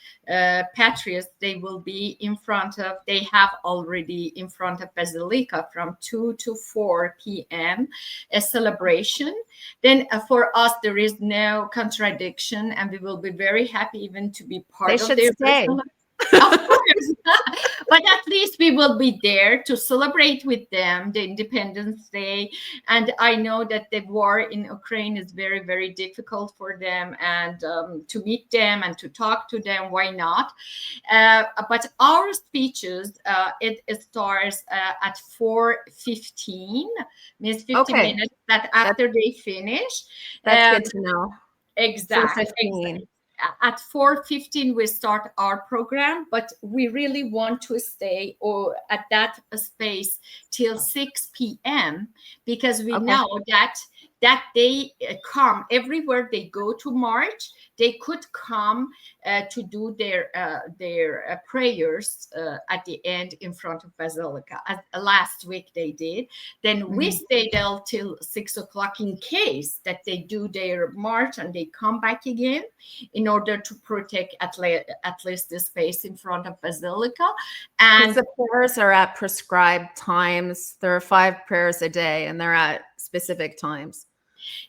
patriots, they will be in front of. They have already in front of Basilica from 2 to 4 p.m. a celebration. Then for us, there is no contradiction, and we will be very happy even to be part of their celebration. Of course, but at least we will be there to celebrate with them the Independence Day. And I know that the war in Ukraine is very, very difficult for them, and to meet them and to talk to them, why not? But our speeches, it starts at 4:15, means 50 minutes. That after they finish. That's good to know. Exactly. At 4:15 we start our program, but we really want to stay at that space till 6 p.m. because we know that they come everywhere they go to march. They could come to do their prayers at the end in front of Basilica. Last week they did. Then we stayed there till 6 o'clock in case that they do their march and they come back again in order to protect at least the space in front of Basilica. And the prayers are at prescribed times. There are 5 prayers a day, and they're at specific times.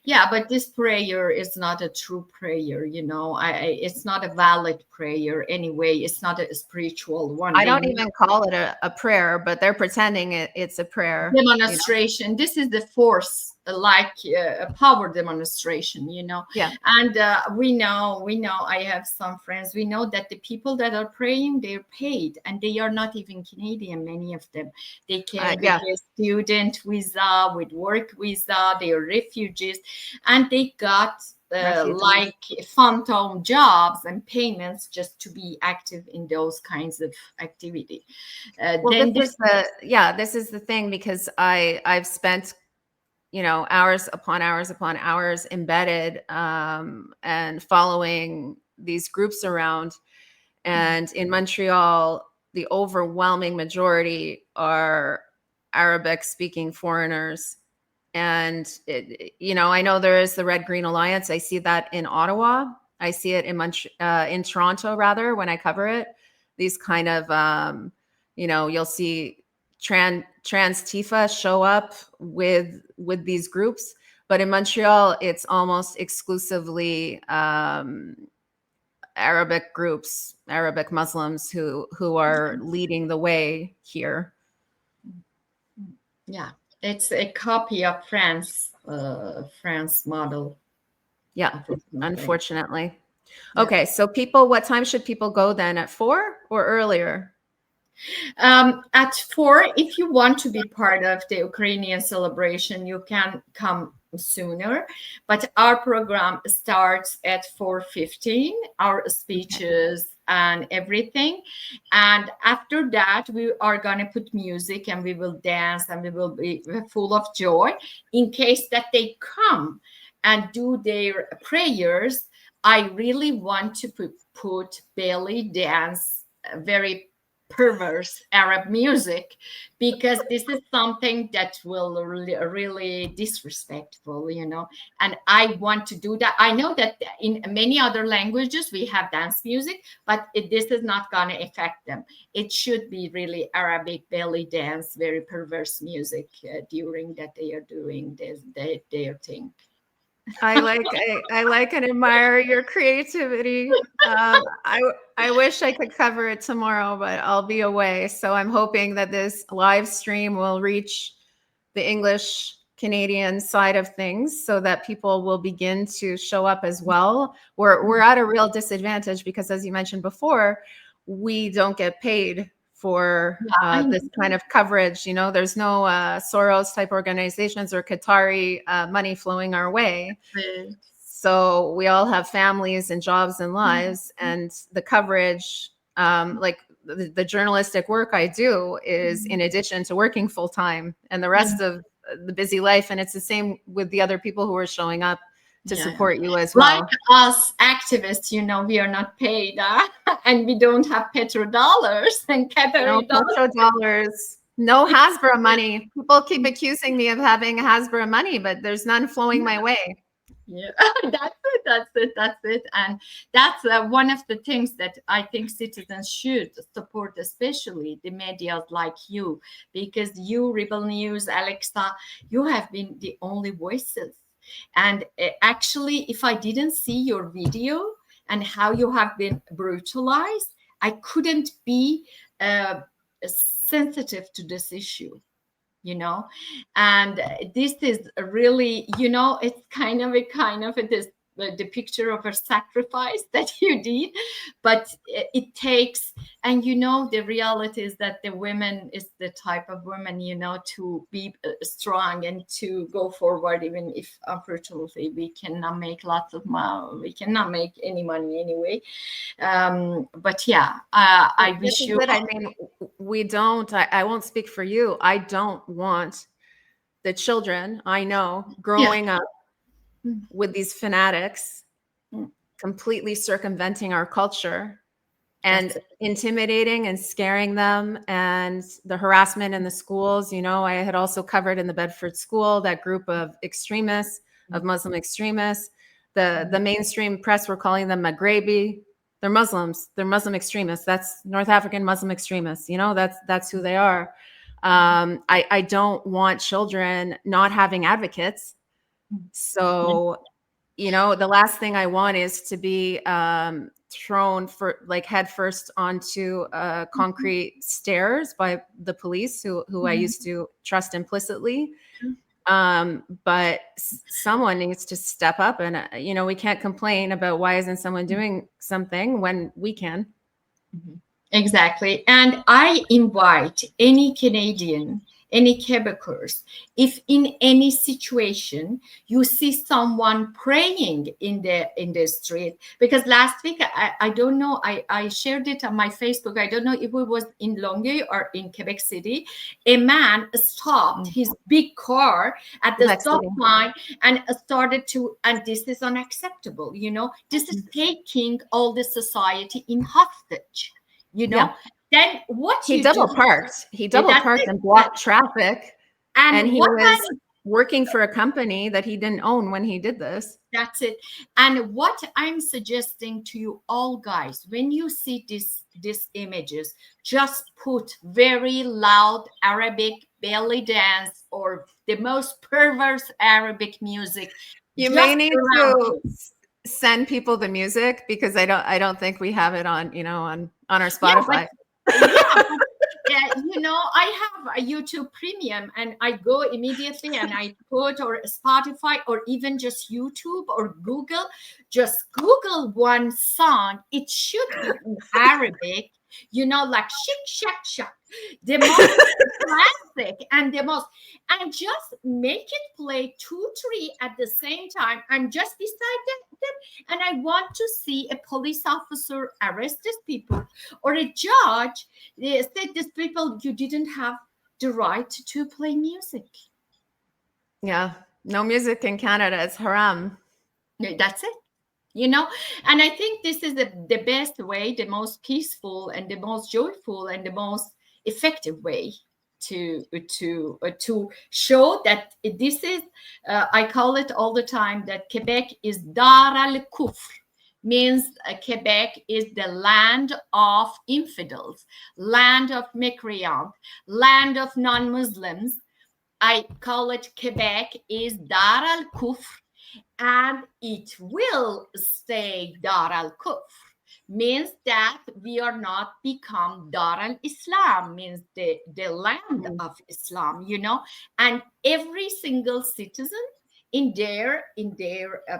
Yeah, but this prayer is not a true prayer, it's not a valid prayer anyway. It's not a spiritual one. I don't even call it a prayer, but they're pretending it's a prayer. Demonstration. This is the force, like a power demonstration, Yeah. And we know, I have some friends, we know that the people that are praying, they're paid, and they are not even Canadian, many of them. They came with a student visa, with work visa, they are refugees, and they got like phantom jobs and payments just to be active in those kinds of activity. This is the thing, because I've spent hours upon hours upon hours embedded and following these groups around. And in Montreal, the overwhelming majority are Arabic speaking foreigners. And, I know there is the Red Green Alliance. I see that in Ottawa. I see it in Toronto, rather, when I cover it. These kind of, you'll see trans Tifa show up with these groups. But in Montreal, it's almost exclusively Arabic groups, Arabic Muslims who are leading the way here. Yeah. It's a copy of France model. Yeah, unfortunately. Okay, so what time should people go then? At 4 or earlier? At 4, if you want to be part of the Ukrainian celebration, you can come sooner, but our program starts at 4:15, our speeches and everything. And after that, we are going to put music and we will dance and we will be full of joy. In case that they come and do their prayers, I really want to put belly dance, very perverse Arab music, because this is something that will really disrespectful, and I want to do that. I know that in many other languages we have dance music, but this is not going to affect them. It should be really Arabic belly dance, very perverse music during that they are doing their thing. I like and admire your creativity. I wish I could cover it tomorrow, but I'll be away. So I'm hoping that this live stream will reach the English Canadian side of things so that people will begin to show up as well. We're at a real disadvantage because, as you mentioned before, we don't get paid for this kind of coverage. There's no Soros type organizations or Qatari money flowing our way. So we all have families and jobs and lives, and the coverage, like the journalistic work I do is in addition to working full time and the rest of the busy life. And it's the same with the other people who are showing up to support you as well. Like us activists, we are not paid, and we don't have petrodollars and Qatari petrodollars. No Hasbro money. People keep accusing me of having Hasbro money, but there's none flowing my way. Yeah, that's it. And that's one of the things that I think citizens should support, especially the media like you, because you, Rebel News, Alexa, you have been the only voices. And actually, if I didn't see your video and how you have been brutalized, I couldn't be sensitive to this issue. And this is really, it's kind of it is the picture of a sacrifice that you did, but it takes, and the reality is that the women is the type of women, to be strong and to go forward, even if unfortunately we cannot make lots of money, we cannot make any money anyway. But yeah, I wish you. I mean, we don't. I won't speak for you. I don't want the children I know growing up with these fanatics completely circumventing our culture and intimidating and scaring them, and the harassment in the schools. I had also covered in the Bedford school that group of extremists, of Muslim extremists. The mainstream press were calling them Maghrebi. They're Muslims. They're Muslim extremists. That's North African Muslim extremists. That's who they are. I don't want children not having advocates. So, the last thing I want is to be thrown head first onto concrete stairs by the police who I used to trust implicitly. But someone needs to step up, and we can't complain about why isn't someone doing something when we can. Exactly. And I invite any Canadian, any Quebecers, if in any situation you see someone praying in the street, because last week I don't know, I shared it on my Facebook. I don't know if it was in Longueuil or in Quebec City. A man stopped his big car at the stop line and started to, and this is unacceptable. This is taking all the society in hostage. Then what he double parked and blocked traffic, and he was working for a company that he didn't own when he did this. That's it. And what I'm suggesting to you all guys, when you see these images, just put very loud Arabic belly dance or the most perverse Arabic music. You may need to send people the music, because I don't think we have it on on our Spotify. I have a YouTube Premium, and I go immediately and I put, or Spotify, or even just YouTube or Google. Just Google one song. It should be in Arabic, like shick, shack, shack. The most classic and and just make it play 2, 3 at the same time and just decide them. And I want to see a police officer arrest these people, or a judge say these people, you didn't have the right to play music. Yeah. No music in Canada. It's haram. That's it. And I think this is the best way, the most peaceful and the most joyful and the most effective way to show that this is, I call it all the time, that Quebec is Dar al-Kufr, means Quebec is the land of infidels, land of miscreants, land of non-Muslims. I call it Quebec is Dar al-Kufr, and it will stay Dar al-Kufr. Means that we are not become Dar al-Islam, means the land of Islam, and every single citizen in their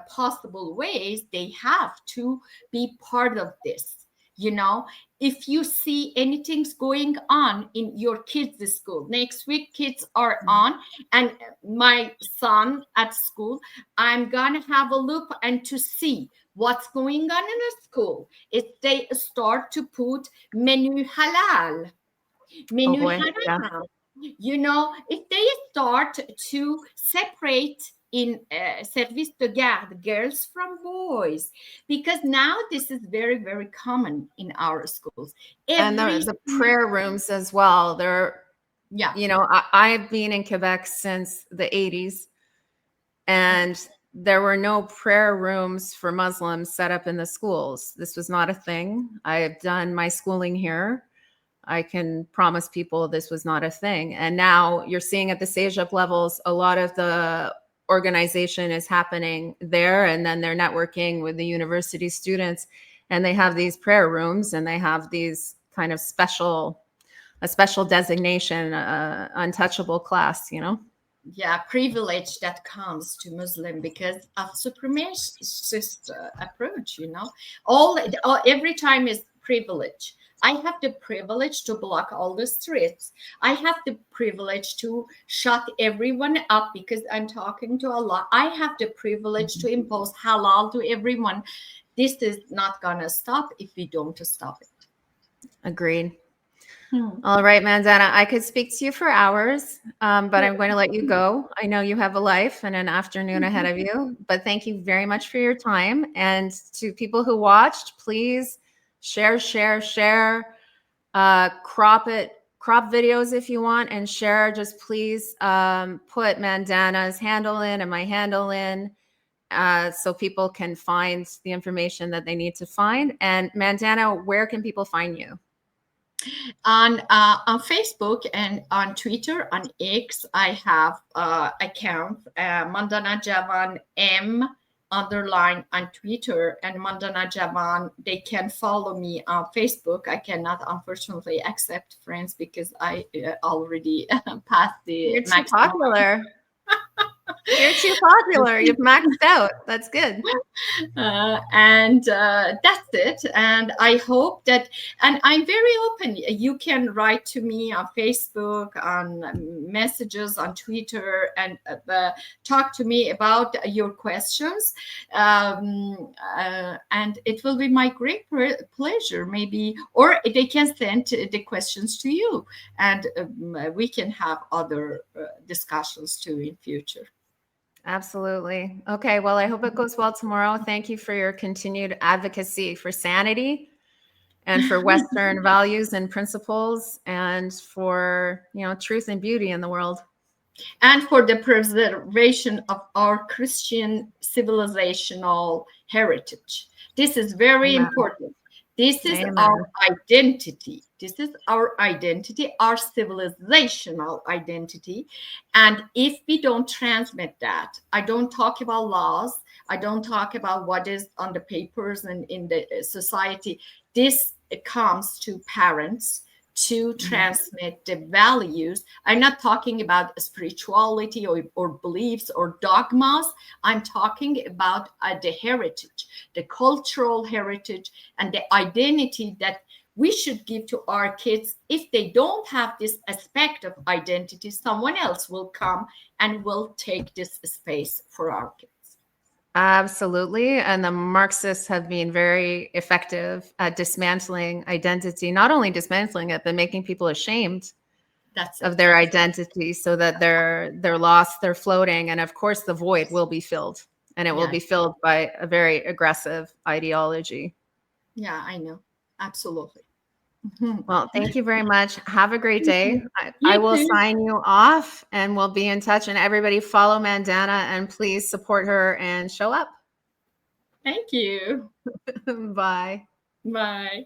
possible ways, they have to be part of this. If you see anything's going on in your kids' school, next week kids are on, and my son at school, I'm gonna have a look and to see what's going on in a school. If they start to put menu halal, Yeah. If they start to separate in service de garde girls from boys, because now this is very, very common in our schools. And the prayer rooms as well. They're, I've been in Quebec since the 80s, and there were no prayer rooms for Muslims set up in the schools. This was not a thing. I have done my schooling here. I can promise people this was not a thing. And now you're seeing at the SAGEP levels, a lot of the organization is happening there, and then they're networking with the university students, and they have these prayer rooms, and they have these kind of a special designation, untouchable class, privilege that comes to Muslim because of supremacist approach. Every time is privilege. I have the privilege to block all the streets. I have the privilege to shut everyone up because I'm talking to Allah. I have the privilege to impose halal to everyone. This is not going to stop if we don't stop it. Agreed. All right, Mandana, I could speak to you for hours, but I'm going to let you go. I know you have a life and an afternoon ahead of you, but thank you very much for your time. And to people who watched, please share, crop videos if you want, and share. Just please put Mandana's handle in and my handle in, so people can find the information that they need to find. And Mandana, where can people find you? On Facebook and on Twitter, on X, I have account Mandana Javan M _ on Twitter, and Mandana Javan. They can follow me on Facebook. I cannot unfortunately accept friends because I already passed the. You're too popular. You're too popular. You've maxed out. That's good. And that's it. And I hope that, and I'm very open. You can write to me on Facebook, on messages, on Twitter, and talk to me about your questions. And it will be my great pleasure, maybe, or they can send the questions to you, and we can have other discussions too in future. Absolutely. Okay. Well, I hope it goes well tomorrow. Thank you for your continued advocacy for sanity and for Western values and principles, and for, truth and beauty in the world. And for the preservation of our Christian civilizational heritage. This is very important. This is our identity. This is our identity, our civilizational identity. And if we don't transmit that, I don't talk about laws. I don't talk about what is on the papers and in the society. This comes to parents to transmit the values. I'm not talking about spirituality or beliefs or dogmas. I'm talking about the heritage, the cultural heritage, and the identity that we should give to our kids. If they don't have this aspect of identity, someone else will come and will take this space for our kids. Absolutely. And the Marxists have been very effective at dismantling identity, not only dismantling it, but making people ashamed of their identity so that they're lost, they're floating. And of course, the void will be filled, and it will be filled by a very aggressive ideology. Yeah, I know. Absolutely. Well, thank you very much. Have a great day. I will sign you off and we'll be in touch. And everybody follow Mandana and please support her and show up. Thank you. Bye. Bye.